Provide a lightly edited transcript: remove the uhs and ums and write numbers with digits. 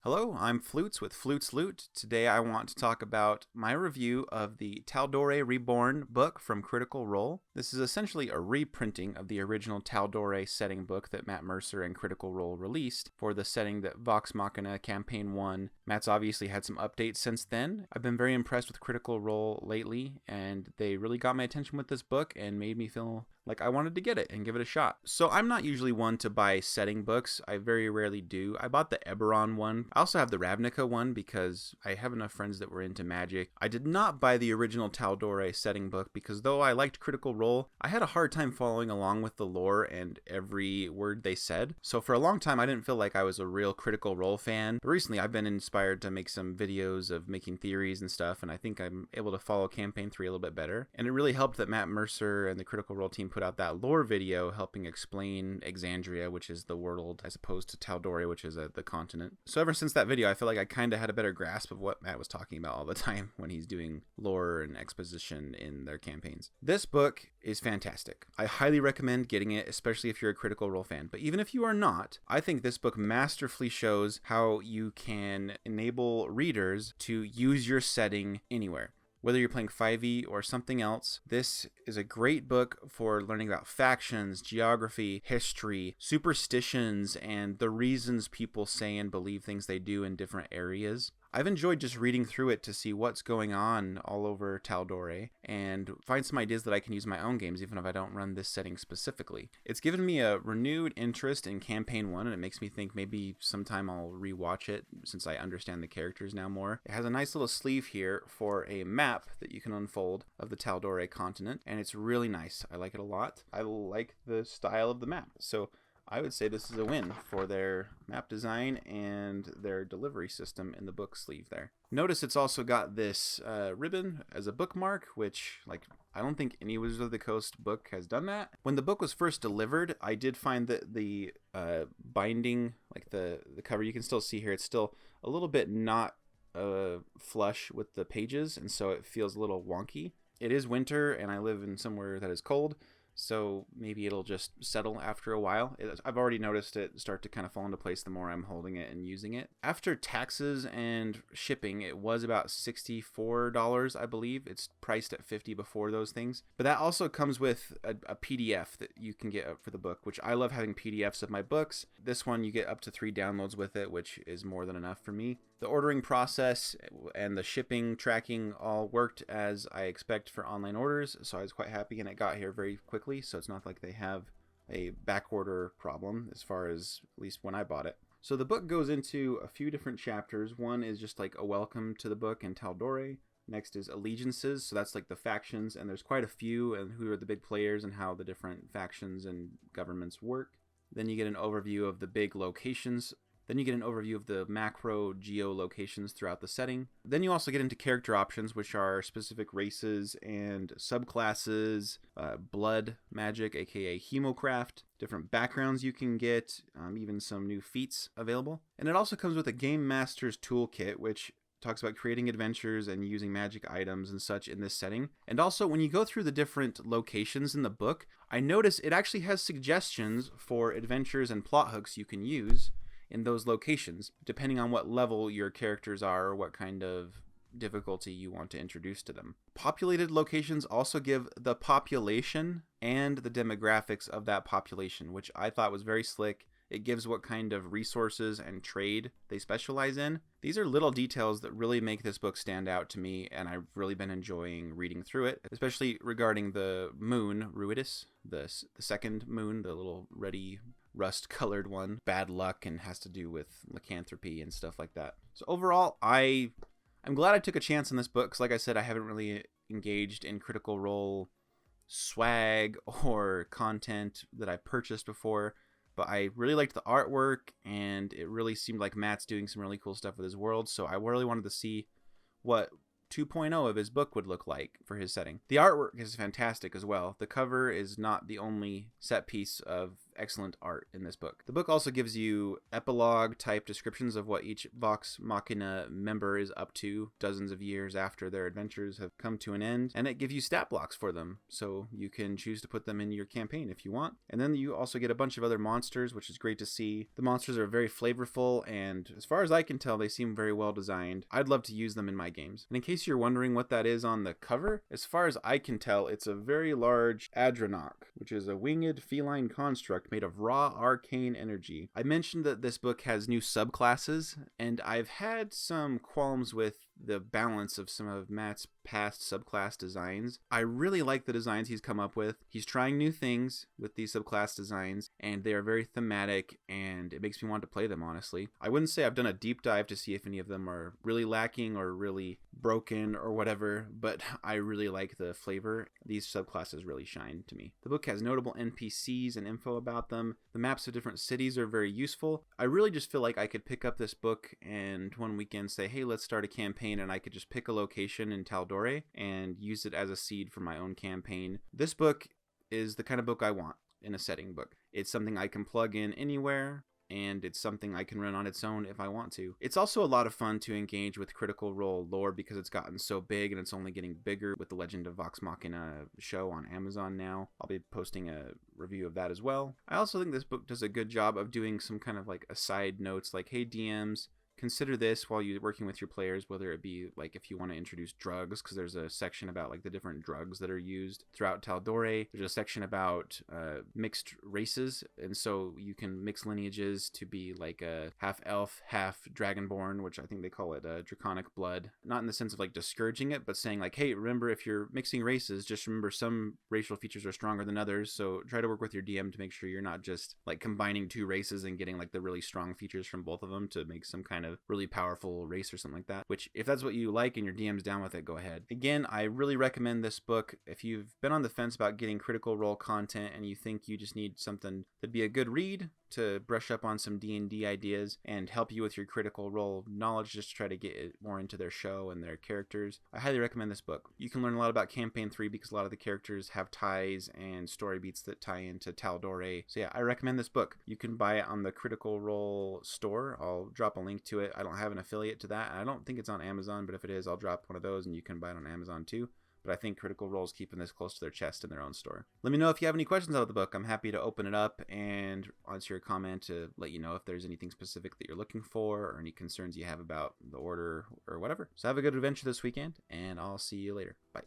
Hello, I'm Flutes with Flutes Loot. Today I want to talk about my review of the Tal'Dorei Reborn book from Critical Role. This is essentially a reprinting of the original Tal'Dorei setting book that Matt Mercer and Critical Role released for the setting that Vox Machina Campaign 1. Matt's obviously had some updates since then. I've been very impressed with Critical Role lately, and they really got my attention with this book and made me feel like I wanted to get it and give it a shot. So I'm not usually one to buy setting books. I very rarely do. I bought the Eberron one. I also have the Ravnica one because I have enough friends that were into magic. I did not buy the original Tal'Dorei setting book because though I liked Critical Role, I had a hard time following along with the lore and every word they said. So for a long time I didn't feel like I was a real Critical Role fan. But recently I've been inspired to make some videos of making theories and stuff, and I think I'm able to follow Campaign 3 a little bit better. And it really helped that Matt Mercer and the Critical Role team put out that lore video helping explain Exandria, which is the world, as opposed to Tal'Dorei, which is the continent. So ever since that video, I feel like I kind of had a better grasp of what Matt was talking about all the time when he's doing lore and exposition in their campaigns. This book is fantastic. I highly recommend getting it, especially if you're a Critical Role fan. But even if you are not, I think this book masterfully shows how you can enable readers to use your setting anywhere. Whether you're playing 5e or something else, this is a great book for learning about factions, geography, history, superstitions, and the reasons people say and believe things they do in different areas. I've enjoyed just reading through it to see what's going on all over Tal'Dorei and find some ideas that I can use in my own games, even if I don't run this setting specifically. It's given me a renewed interest in Campaign 1, and it makes me think maybe sometime I'll rewatch it since I understand the characters now more. It has a nice little sleeve here for a map that you can unfold of the Tal'Dorei continent, and it's really nice. I like it a lot. I like the style of the map. So I would say this is a win for their map design and their delivery system in the book sleeve there. Notice it's also got this ribbon as a bookmark, which, I don't think any Wizards of the Coast book has done that. When the book was first delivered, I did find that the binding, the cover, you can still see here, it's still a little bit not flush with the pages, and so it feels a little wonky. It is winter, and I live in somewhere that is cold, so maybe it'll just settle after a while. I've already noticed it start to kind of fall into place the more I'm holding it and using it. After taxes and shipping, it was about $64, I believe. It's priced at $50 before those things. But that also comes with a PDF that you can get for the book, which I love having PDFs of my books. This one, you get up to 3 downloads with it, which is more than enough for me. The ordering process and the shipping tracking all worked as I expect for online orders, so I was quite happy, and it got here very quickly, so it's not like they have a back order problem as far as at least when I bought it. So the book goes into a few different chapters. One is just like a welcome to the book and Tal'Dorei. Next is allegiances, so that's like the factions, and there's quite a few, and who are the big players and how the different factions and governments work. Then you get an overview of the big locations. Then you get an overview of the macro geolocations throughout the setting. Then you also get into character options, which are specific races and subclasses, blood magic, aka Hemocraft, different backgrounds you can get, even some new feats available. And it also comes with a Game Master's Toolkit, which talks about creating adventures and using magic items and such in this setting. And also, when you go through the different locations in the book, I notice it actually has suggestions for adventures and plot hooks you can use in those locations, depending on what level your characters are or what kind of difficulty you want to introduce to them. Populated locations also give the population and the demographics of that population, which I thought was very slick. It gives what kind of resources and trade they specialize in. These are little details that really make this book stand out to me, and I've really been enjoying reading through it, especially regarding the moon, Ruidus, the second moon, the little reddy rust-colored one. Bad luck and has to do with lycanthropy and stuff like that. So overall, I'm glad I took a chance on this book, because like I said, I haven't really engaged in Critical Role swag or content that I purchased before. But I really liked the artwork, and it really seemed like Matt's doing some really cool stuff with his world, so I really wanted to see what 2.0 of his book would look like for his setting. The artwork is fantastic as well. The cover is not the only set piece of excellent art in this book. The book also gives you epilogue type descriptions of what each Vox Machina member is up to dozens of years after their adventures have come to an end, and it gives you stat blocks for them, so you can choose to put them in your campaign if you want. And then you also get a bunch of other monsters, which is great to see. The monsters are very flavorful, and as far as I can tell, they seem very well designed. I'd love to use them in my games. And in case you're wondering what that is on the cover, as far as I can tell, it's a very large Adranok, which is a winged feline construct made of raw arcane energy. I mentioned that this book has new subclasses, and I've had some qualms with the balance of some of Matt's past subclass designs. I really like the designs he's come up with. He's trying new things with these subclass designs, and they are very thematic, and it makes me want to play them, honestly. I wouldn't say I've done a deep dive to see if any of them are really lacking or really broken or whatever, but I really like the flavor. These subclasses really shine to me. The book has notable NPCs and info about them. The maps of different cities are very useful. I really just feel like I could pick up this book and one weekend say, hey, let's start a campaign, and I could just pick a location in Tal'Dorei and use it as a seed for my own campaign. This book is the kind of book I want in a setting book. It's something I can plug in anywhere, and it's something I can run on its own if I want to. It's also a lot of fun to engage with Critical Role lore because it's gotten so big and it's only getting bigger with the Legend of Vox Machina show on Amazon now. I'll be posting a review of that as well. I also think this book does a good job of doing some kind of like aside notes like, hey DMs, consider this while you're working with your players, whether it be like if you want to introduce drugs, because there's a section about like the different drugs that are used throughout Tal'Dorei. There's a section about mixed races, and so you can mix lineages to be like a half elf, half dragonborn, which I think they call it draconic blood. Not in the sense of like discouraging it, but saying like, hey, remember if you're mixing races, just remember some racial features are stronger than others, so try to work with your DM to make sure you're not just like combining two races and getting like the really strong features from both of them to make some kind of really powerful race or something like that, which if that's what you like and your DM's down with it, go ahead. Again, I really recommend this book. If you've been on the fence about getting Critical Role content and you think you just need something that'd be a good read to brush up on some D&D ideas and help you with your Critical Role knowledge, just to try to get it more into their show and their characters, I highly recommend this book. You can learn a lot about Campaign 3 because a lot of the characters have ties and story beats that tie into Tal'Dorei. So yeah, I recommend this book. You can buy it on the Critical Role store. I'll drop a link to it. I don't have an affiliate to that. I don't think it's on Amazon, but if it is, I'll drop one of those and you can buy it on Amazon too. But I think Critical Role is keeping this close to their chest in their own store. Let me know if you have any questions about the book. I'm happy to open it up and answer your comment to let you know if there's anything specific that you're looking for or any concerns you have about the order or whatever. So have a good adventure this weekend, and I'll see you later. Bye.